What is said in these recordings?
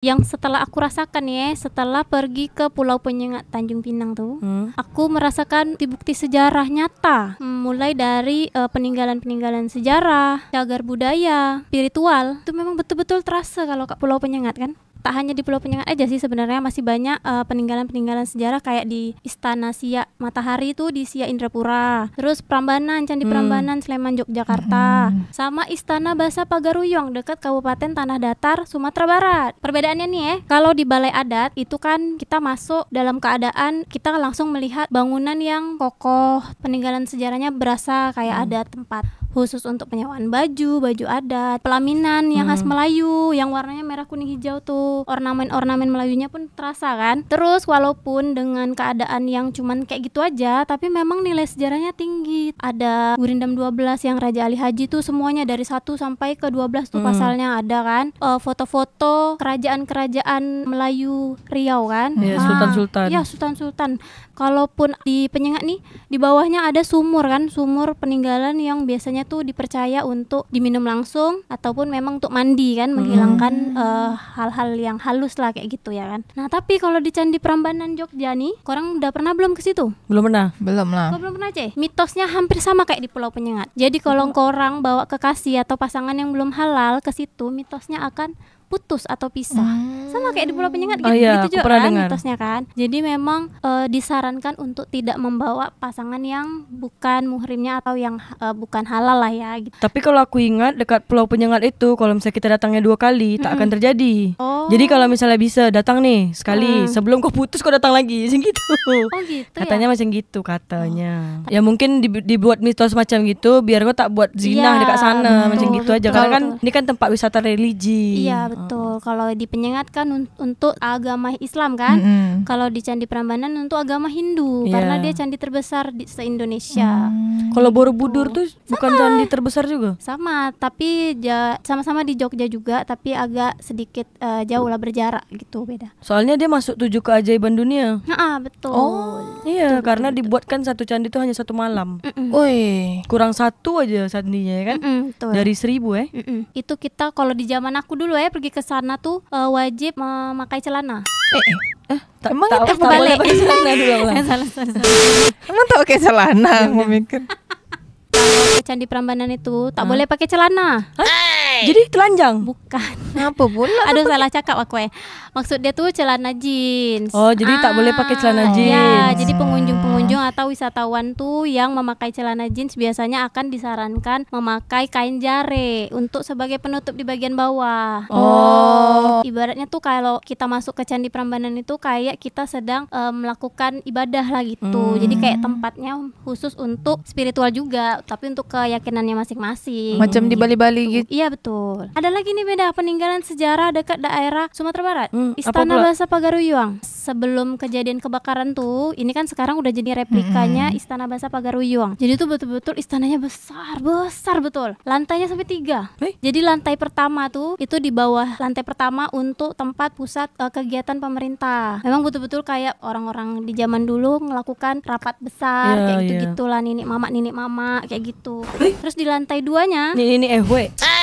Yang setelah aku rasakan ya, setelah pergi ke Pulau Penyengat Tanjung Pinang tuh, aku merasakan bukti-bukti sejarah nyata. Mulai dari peninggalan-peninggalan sejarah, cagar budaya, spiritual. Itu memang betul-betul terasa kalau ke Pulau Penyengat kan. Tak hanya di Pulau Penyengat aja sih sebenarnya, masih banyak peninggalan-peninggalan sejarah kayak di Istana Siak Matahari itu di Siak Indrapura. Terus Prambanan, Candi Prambanan Sleman Yogyakarta. Sama Istana Basa Pagaruyung dekat Kabupaten Tanah Datar, Sumatera Barat. Perbedaannya nih kalau di Balai Adat itu kan kita masuk dalam keadaan kita langsung melihat bangunan yang kokoh, peninggalan sejarahnya berasa kayak ada tempat khusus untuk penyewaan baju adat, pelaminan yang khas Melayu yang warnanya merah kuning hijau tuh, ornamen-ornamen Melayunya pun terasa kan. Terus walaupun dengan keadaan yang cuman kayak gitu aja, tapi memang nilai sejarahnya tinggi. Ada Gurindam 12 yang Raja Ali Haji tuh semuanya dari 1 sampai ke 12 tuh pasalnya ada kan. Foto-foto kerajaan-kerajaan Melayu Riau kan. Sultan-sultan. Iya, sultan-sultan. Kalaupun di Penyengat nih, di bawahnya ada sumur kan, sumur peninggalan yang biasanya tuh dipercaya untuk diminum langsung ataupun memang untuk mandi kan, menghilangkan hal-hal yang halus lah kayak gitu ya kan. Nah tapi kalau di Candi Prambanan Jogja nih, korang udah pernah belum ke situ? Belum pernah. Belum lah. Belum pernah Ceh. Mitosnya hampir sama kayak di Pulau Penyengat. Jadi kalau korang bawa kekasih atau pasangan yang belum halal ke situ, mitosnya akan putus atau pisah. Sama kayak di Pulau Penyengat gitu, gitu juga kan mitosnya kan. Jadi memang disarankan untuk tidak membawa pasangan yang bukan muhrimnya atau yang bukan halal lah ya gitu. Tapi kalau aku ingat dekat Pulau Penyengat itu kalau misalnya kita datangnya 2 kali tak akan terjadi. Jadi kalau misalnya bisa datang nih sekali, sebelum kau putus kau datang lagi, macam gitu. Gitu katanya ya? macam gitu katanya. Ya mungkin dibuat mitos macam gitu biar kau tak buat zina dekat sana, macam gitu aja. Karena kan ini kan tempat wisata religi. Iya betul. Kalau di Penyengat kan untuk agama Islam kan. Kalau di Candi Prambanan untuk agama Hindu karena dia candi terbesar di se-Indonesia. Kalau Borobudur tuh bukan candi terbesar juga? Sama, tapi sama-sama di Jogja juga, tapi agak sedikit jauh lah, berjarak gitu, beda. Soalnya dia masuk 7 keajaiban dunia. Betul. Iya, karena dibuatkan satu candi itu hanya 1 malam. Woi. Kurang 1 aja sandinya kan. Betul. Dari 1000 Itu kita kalau di zaman aku dulu pergi ke sana tuh wajib memakai celana. Emang tak boleh pakai celana dulu lah. Salah. Emang tak pakai celana, aku mikir. Kalau ke Candi Prambanan itu tak boleh pakai celana. Jadi telanjang? Bukan. Apa pula? Aduh, salah cakap aku Maksud dia tuh celana jeans. Oh, jadi tak boleh pakai celana jeans. Ya, jadi pengunjung-pengunjung atau wisatawan tuh yang memakai celana jeans biasanya akan disarankan memakai kain jare untuk sebagai penutup di bagian bawah. Ibaratnya tuh kalau kita masuk ke Candi Prambanan itu kayak kita sedang melakukan ibadah lah gitu. Jadi kayak tempatnya khusus untuk spiritual juga, tapi untuk keyakinannya masing-masing. Macam di Bali-Bali gitu. Iya betul. Ada lagi nih beda peninggalan sejarah dekat daerah Sumatera Barat. Istana apa pula? Basa Pagaruyung. Sebelum kejadian kebakaran tuh, ini kan sekarang udah jadi replikanya Istana Basa Pagaruyung. Jadi tuh betul-betul istananya besar betul. Lantainya sampai 3. Jadi lantai pertama tuh itu di bawah lantai pertama untuk tempat pusat kegiatan pemerintah. Memang betul-betul kayak orang-orang di zaman dulu melakukan rapat besar kayak gitu-gitulah, ninik mama kayak gitu. Terus di lantai 2-nya Ini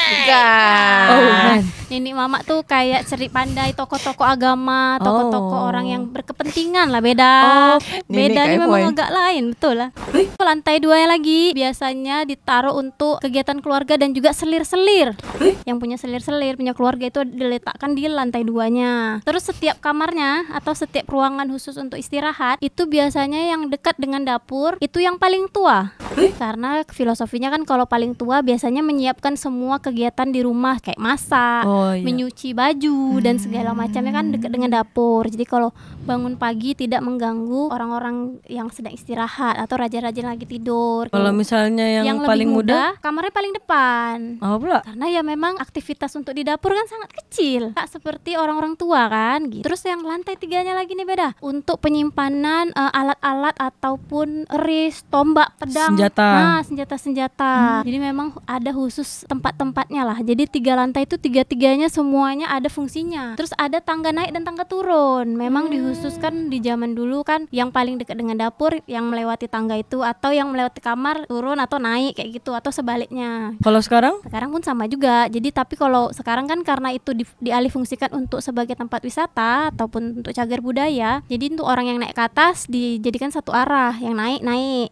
Bukan. Nenek mama tuh kayak cerik pandai tokoh-tokoh agama, tokoh-tokoh orang yang berkepentingan lah, beda. Bedanya memang agak lain, betul lah. Lantai 2-nya lagi biasanya ditaruh untuk kegiatan keluarga dan juga selir-selir. Yang punya selir-selir, punya keluarga itu diletakkan di lantai 2-nya. Terus setiap kamarnya atau setiap ruangan khusus untuk istirahat itu biasanya yang dekat dengan dapur itu yang paling tua. Karena filosofinya kan kalau paling tua biasanya menyiapkan semua kegiatan di rumah kayak masak, menyuci baju dan segala macamnya kan dekat dengan dapur. Jadi kalau bangun pagi tidak mengganggu orang-orang yang sedang istirahat atau raja-raja lagi tidur. Kalau misalnya yang paling muda, kamarnya paling depan. Pula? Karena ya memang aktivitas untuk di dapur kan sangat kecil, tak seperti orang-orang tua kan gitu. Terus yang lantai 3-nya lagi nih beda. Untuk penyimpanan alat-alat ataupun keris, tombak, pedang, senjata-senjata. Jadi memang ada khusus tempat-tempatnya lah. Jadi 3 lantai itu 3 tiganya semuanya ada fungsinya. Terus ada tangga naik dan tangga turun. Memang dikhususkan di zaman dulu kan yang paling dekat dengan dapur yang melewati tangga itu, atau yang melewati kamar turun atau naik kayak gitu, atau sebaliknya. Kalau sekarang? Sekarang pun sama juga. Jadi tapi kalau sekarang kan karena itu dialihfungsikan untuk sebagai tempat wisata ataupun untuk cagar budaya. Jadi untuk orang yang naik ke atas dijadikan satu arah, yang naik,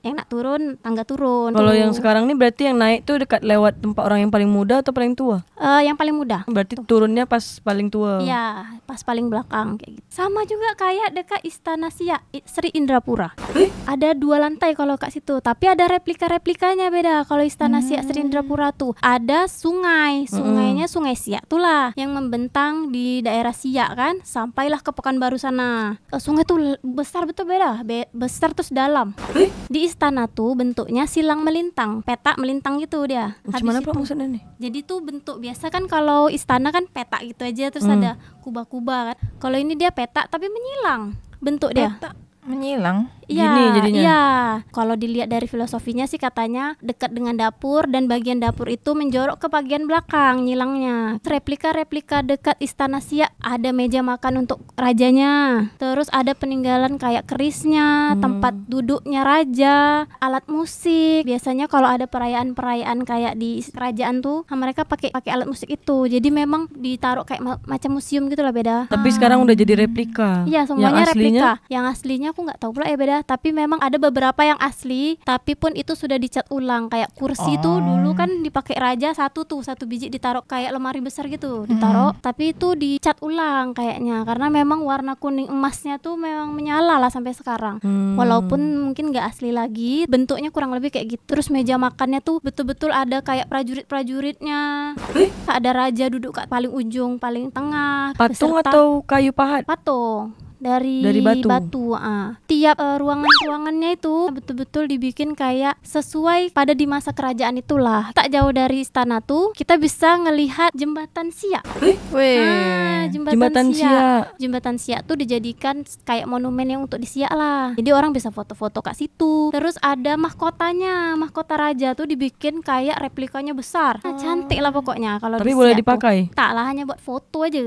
yang nak turun tangga turun. Kalau yang sekarang nih berarti yang naik tuh dekat lewat tempat orang yang paling muda atau paling tua? Yang paling muda. Berarti turunnya pas paling tua. Iya, pas paling belakang kayak gitu. Sama juga kayak dekat Istana Siak Sri Indrapura. Ada 2 lantai kalau kat situ, tapi ada replika-replikanya beda. Kalau Istana Siak Sri Indrapura tuh ada sungai. Sungainya Sungai Siak tuh lah yang membentang di daerah Siak kan, sampailah ke Pekanbaru sana. Sungai tuh besar betul beda. Besar terus dalam. Di istana tuh bentuknya silang melintang, petak melintang gitu dia. Gimana Pak maksudnya nih? Jadi tuh bentuk biasa kan kalau istana kan petak gitu aja, terus ada kubah-kubah kan. Kalau ini dia petak tapi menyilang bentuk dia. Petak menyilang. Iya, Gini jadinya. iya. Kalau dilihat dari filosofinya sih katanya dekat dengan dapur dan bagian dapur itu menjorok ke bagian belakang nyilangnya. Replika-replika dekat Istana Siak ada meja makan untuk rajanya. Terus ada peninggalan kayak kerisnya, tempat duduknya raja, alat musik. Biasanya kalau ada perayaan-perayaan kayak di kerajaan tuh, mereka pakai alat musik itu. Jadi memang ditaruh kayak macam museum gitu lah beda. Tapi sekarang udah jadi replika. Iya, semuanya replika. Yang aslinya aku nggak tahu pula ya beda. Tapi memang ada beberapa yang asli, tapi pun itu sudah dicat ulang. Kayak kursi tuh dulu kan dipakai raja satu biji ditaruh kayak lemari besar gitu, ditaruh. Tapi itu dicat ulang kayaknya, karena memang warna kuning emasnya tuh memang menyala lah sampai sekarang. Walaupun mungkin nggak asli lagi, bentuknya kurang lebih kayak gitu. Terus meja makannya tuh betul-betul ada kayak prajurit-prajuritnya. Ada raja duduk kat paling ujung, paling tengah. Patung beserta atau kayu pahat? patung dari batu. Tiap ruangannya itu betul-betul dibikin kayak sesuai pada di masa kerajaan itulah. Tak jauh dari istana tuh kita bisa ngelihat jembatan Siak. Jembatan Siak. Jembatan Siak tuh dijadikan kayak monumen yang untuk di Siak lah. Jadi orang bisa foto-foto kat situ. Terus ada mahkotanya, mahkota raja tuh dibikin kayak replikanya besar. Cantik lah pokoknya kalau Tapi di boleh Siak dipakai? tuh. Tak lah, hanya buat foto aja.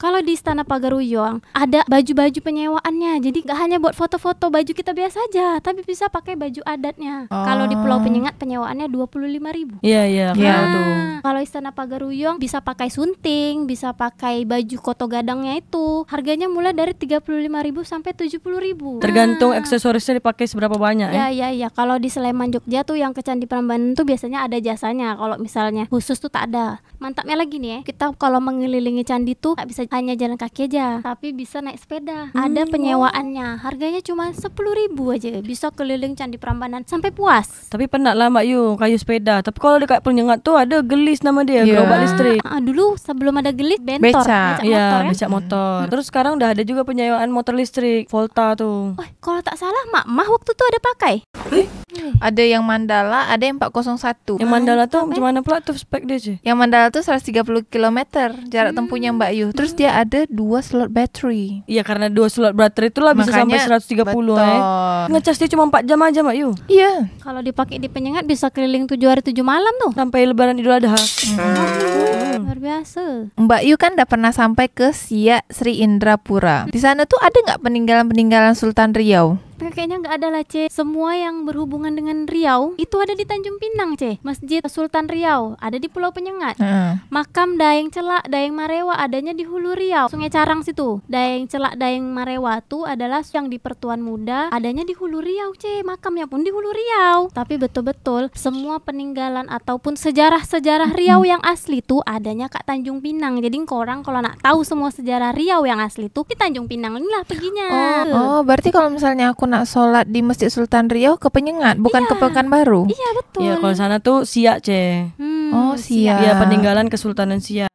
Kalau di Istana Pagaruyung ada baju-baju penyewaannya. Jadi gak hanya buat foto-foto baju kita biasa aja, tapi bisa pakai baju adatnya. Kalau di Pulau Penyengat penyewaannya 25.000. Iya, tuh. Kalau Istana Pagaruyung bisa pakai sunting, bisa pakai baju koto gadangnya itu. Harganya mulai dari 35.000 sampai 70.000. Tergantung aksesorisnya dipakai seberapa banyak Ya. Kalau di Sleman Jogja tuh yang ke Candi Prambanan tuh biasanya ada jasanya. Kalau misalnya khusus tuh tak ada. Mantapnya lagi nih ya, kita kalau mengelilingi candi tuh gak bisa hanya jalan kaki aja, tapi bisa naik sepeda. Ada penyewaannya. Harganya cuma 10.000 aja. Bisa keliling Candi Prambanan sampai puas. Tapi penat lah Mbak Yu kayu sepeda. Tapi kalau dekat Penyengat tuh ada gelis nama dia, gerobak listrik. Dulu sebelum ada gelis bentor, Becak. motor ya. Becak motor. Terus sekarang udah ada juga penyewaan motor listrik, Volta tuh. Kalau tak salah Mah waktu tuh ada pakai. Ada yang Mandala, ada yang 401. Yang Mandala tuh macam mana pula tuh spek dia sih? Yang Mandala tuh 130 km jarak tempuhnya Mbak Yu. Terus dia ada 2 slot battery. Iya, karena 2 slot baterai itulah bisa sampai 130 betul. Ngecas dia cuma 4 jam aja Mbak Yu. Iya. Kalau dipakai di Penyengat bisa keliling 7 hari 7 malam tuh. Sampai lebaran Idul Adha. Luar biasa. Mbak Yu kan udah pernah sampai ke Siak Sri Indrapura. Di sana tuh ada nggak peninggalan-peninggalan Sultan Riau? Kayaknya nggak ada lah C. Semua yang berhubungan dengan Riau itu ada di Tanjung Pinang C. Masjid Sultan Riau ada di Pulau Penyengat. Makam Daeng Celak, Daeng Marewa adanya di Hulu Riau, Sungai Carang situ. Daeng Celak, Daeng Marewa tuh adalah yang di Pertuan Muda, adanya di Hulu Riau C. Makamnya pun di Hulu Riau. Tapi betul-betul semua peninggalan ataupun sejarah-sejarah Riau yang asli tuh adanya Kak Tanjung Pinang. Jadi orang kalau nak tahu semua sejarah Riau yang asli tuh di Tanjung Pinang inilah perginya. Oh, berarti kalau misalnya aku nak sholat di Masjid Sultan Riau ke Penyengat, bukan ke Pekanbaru? Iya betul. Iya, kalau sana tuh Siak, C. Oh, Siak. Iya, peninggalan Kesultanan Siak.